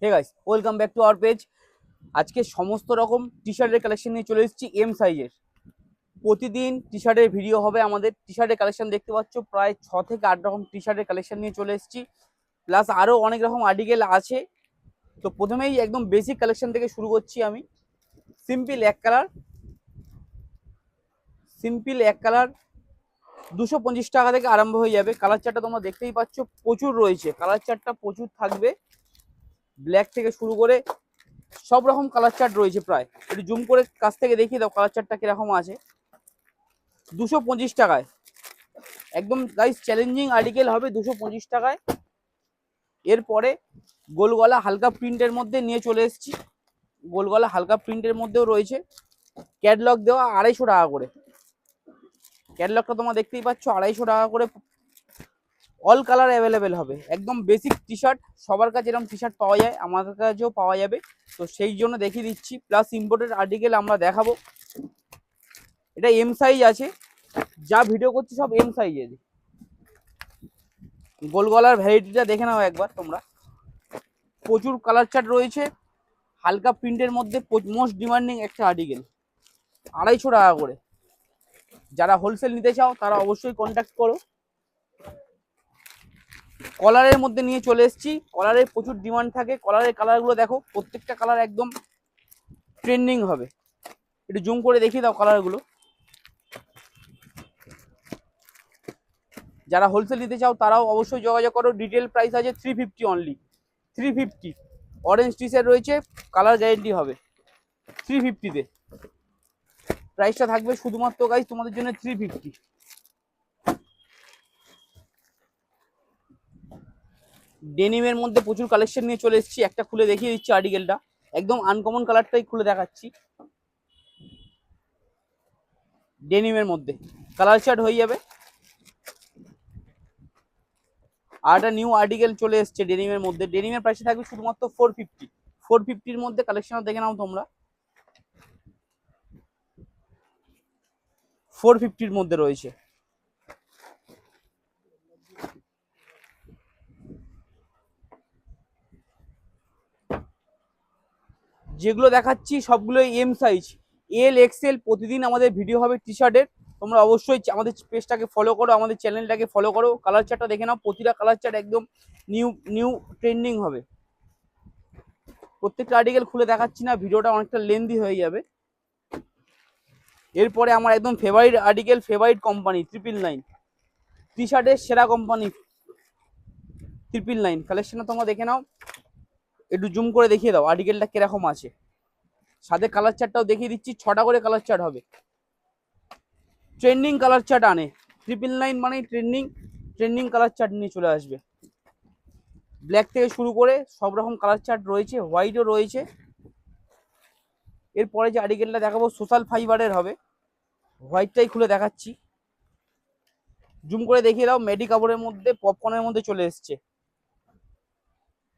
Hey guys, welcome back to our page. আজকে সমস্ত রকম টি শার্টের কালেকশন নিয়ে চলে এসেছি এম সাইজের। প্রতিদিন টি শার্টের ভিডিও হবে। আমাদের টি শার্টের কালেকশন দেখতে পাচ্ছ, প্রায় 6 থেকে 8 রকম টি শার্টের কালেকশন নিয়ে চলে এসেছি, প্লাস আরও অনেক রকম আর্টিকেল আছে। তো প্রথমেই একদম বেসিক কালেকশন থেকে শুরু করছি আমি। সিম্পল এক কালার 250 টাকা থেকে আরম্ভ হয়ে যাবে। কালার চার্টটা তোমরা দেখতেই পাচ্ছ, প্রচুর রয়েছে। কালার চার্টটা প্রচুর থাকবে, ব্ল্যাক থেকে শুরু করে সব রকম কালার চার্ট রয়েছে। প্রায় একটু জুম করে কাছ থেকে দেখিয়ে দাও কালার চার্টটা কিরকম আছে। 225 টাকায় একদম গাইস চ্যালেঞ্জিং আর্টিকেল হবে 225 টাকায়। এরপরে গোলগলা হালকা প্রিন্টের মধ্যে নিয়ে চলে এসেছি। গোলগলা হালকা প্রিন্টের মধ্যেও রয়েছে, ক্যাটলগ দেওয়া 250 টাকা করে। ক্যাটলগটা তোমরা দেখতেই পাচ্ছ, 250 টাকা করে। অল কালার অ্যাভেলেবেল হবে। একদম বেসিক টি শার্ট, সবার কাছে এরকম টি শার্ট পাওয়া যায়, আমাদের কাছেও পাওয়া যাবে। তো সেই জন্য দেখিয়ে দিচ্ছি, প্লাস ইম্পোর্টেড আর্টিকেল আমরা দেখাবো। এটা এম সাইজ আছে, যা ভিডিও করছি সব এম সাইজের। গোলগলার ভ্যারাইটিটা দেখে নাও একবার তোমরা। প্রচুর কালার চার্ট রয়েছে, হালকা প্রিন্টের মধ্যে মোস্ট ডিমান্ডিং একটা আর্টিকেল, 250 টাকা করে। যারা হোলসেল নিতে চাও তারা অবশ্যই কন্ট্যাক্ট করো। কলারের মধ্যে নিয়ে চলে এসেছি। কলারের প্রচুর ডিমান্ড থাকে। কলারের কালারগুলো দেখো, প্রত্যেকটা কালার একদম ট্রেন্ডিং হবে। একটু জুম করে দেখিয়ে দাও কালারগুলো। যারা হোলসেল নিতে চাও তারাও অবশ্যই যোগাযোগ করো। ডিটেল প্রাইস আছে 350 অনলি, 350। অরেঞ্জ টি শার্ট রয়েছে, কালার গ্যারেন্টি হবে। 350-তে প্রাইসটা থাকবে শুধুমাত্র গাইস তোমাদের জন্য 350। ডেনিমের মধ্যে প্রচুর কালেকশন নিয়ে চলে এসেছি। একটা খুলে দেখিয়ে দিচ্ছি আর্টিকেলটা, একদম আনকমন কালারটাই খুলে দেখাচ্ছি। ডেনিমের মধ্যে কালার চার্ট হয়ে যাবে। আর একটা নিউ আর্টিকেল চলে এসছে ডেনিমের মধ্যে। ডেনিমের প্রাইসে থাকবে শুধুমাত্র 450। 450-র মধ্যে কালেকশন দেখে নাও তোমরা। 450-র মধ্যে রয়েছে। যেগুলো দেখাচ্ছি সবগুলোই এম সাইজ, এল এক্সেল। প্রতিদিন আমাদের ভিডিও হবে টি শার্টের। তোমরা অবশ্যই আমাদের পেজটাকে ফলো করো, আমাদের চ্যানেলটাকে ফলো করো। কালার চার্টটা দেখে নাও, প্রতিটা কালার চার্ট একদম নিউ নিউ ট্রেন্ডিং হবে। প্রত্যেকটা আর্টিকেল খুলে দেখাচ্ছি না, ভিডিওটা অনেকটা লেন্দি হয়ে যাবে। এরপরে আমার একদম ফেভারিট আর্টিকেল, ফেভারিট কোম্পানি 999। টি শার্টের সেরা কোম্পানি 999। কালেকশনটা তোমরা দেখে নাও, একটু জুম করে দেখিয়ে দাও আর্টিকেলটা কিরকম আছে। সাথে কালার চার্টটাও দেখিয়ে দিচ্ছি, 6টা করে কালার চার্ট হবে। ট্রেন্ডিং কালার চার্ট আনে 999, মানে ট্রেন্ডিং কালার চার্ট নিয়ে চলে আসবে। ব্ল্যাক থেকে শুরু করে সব রকম কালার চার্ট রয়েছে, হোয়াইটও রয়েছে। এরপরে যে আর্টিকেলটা দেখাবো সোশ্যাল ফাইবারের হবে। হোয়াইটটাই খুলে দেখাচ্ছি, জুম করে দেখিয়ে দাও। মেডি কাপড়ের মধ্যে পপকর্নের মধ্যে চলে এসছে।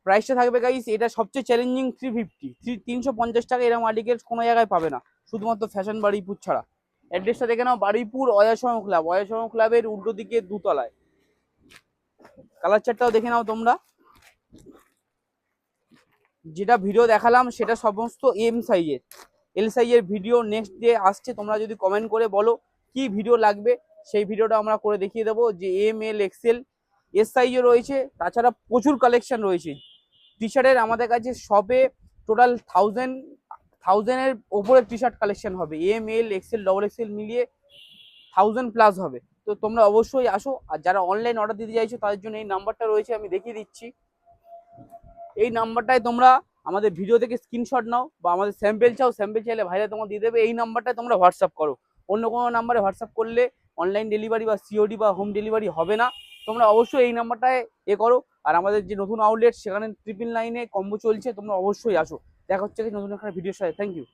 প্রাইসটা থাকবে গাইস, এটা সবচেয়ে চ্যালেঞ্জিং 350। 350 টাকা এরকম আর্টিকেল কোনো জায়গায় পাবে না, শুধুমাত্র ফ্যাশন বারুইপুর ছাড়া। অ্যাড্রেসটা দেখে নাও, বারুইপুর অয়াসম ক্লাব, অয়াসম ক্লাবের উল্টো দিকে 2তলায়। কালার চার্টটাও দেখে নাও তোমরা। যেটা ভিডিও দেখালাম সেটা সমস্ত এম সাইজের। এল সাইজের ভিডিও নেক্সট ডে আসছে। তোমরা যদি কমেন্ট করে বলো কি ভিডিও লাগবে, সেই ভিডিওটা আমরা করে দেখিয়ে দেবো। যে এম এল এক্সেল এস সাইজও রয়েছে, তাছাড়া প্রচুর কালেকশন রয়েছে টি শার্টের। আমাদের কাছে শপে টোটাল 1000-এর ওপরে টি শার্ট কালেকশন হবে। M L XL double XL মিলিয়ে 1000+ হবে। তো তোমরা অবশ্যই আসো। আর যারা অনলাইন অর্ডার দিতে চাইছো তাদের জন্য এই নাম্বারটা রয়েছে, আমি দেখিয়ে দিচ্ছি। এই নাম্বারটায় তোমরা আমাদের ভিডিও থেকে স্ক্রিনশট নাও, বা আমাদের স্যাম্পেল চাও, স্যাম্পেল চাইলে ভাইরা তোমার দিয়ে দেবে। এই নাম্বারটায় তোমরা হোয়াটসঅ্যাপ করো। অন্য কোনো নাম্বারে হোয়াটসঅ্যাপ করলে অনলাইন ডেলিভারি বা সিওডি বা হোম ডেলিভারি হবে না। তোমরা অবশ্যই এই নাম্বারটায় করো। আর আমাদের যে নতুন আউটলেট, সেখানে 999-এ কম্বো চলছে, তোমরা অবশ্যই আসো। দেখা হচ্ছে নতুন একটা ভিডিওর সাথে। Thank you.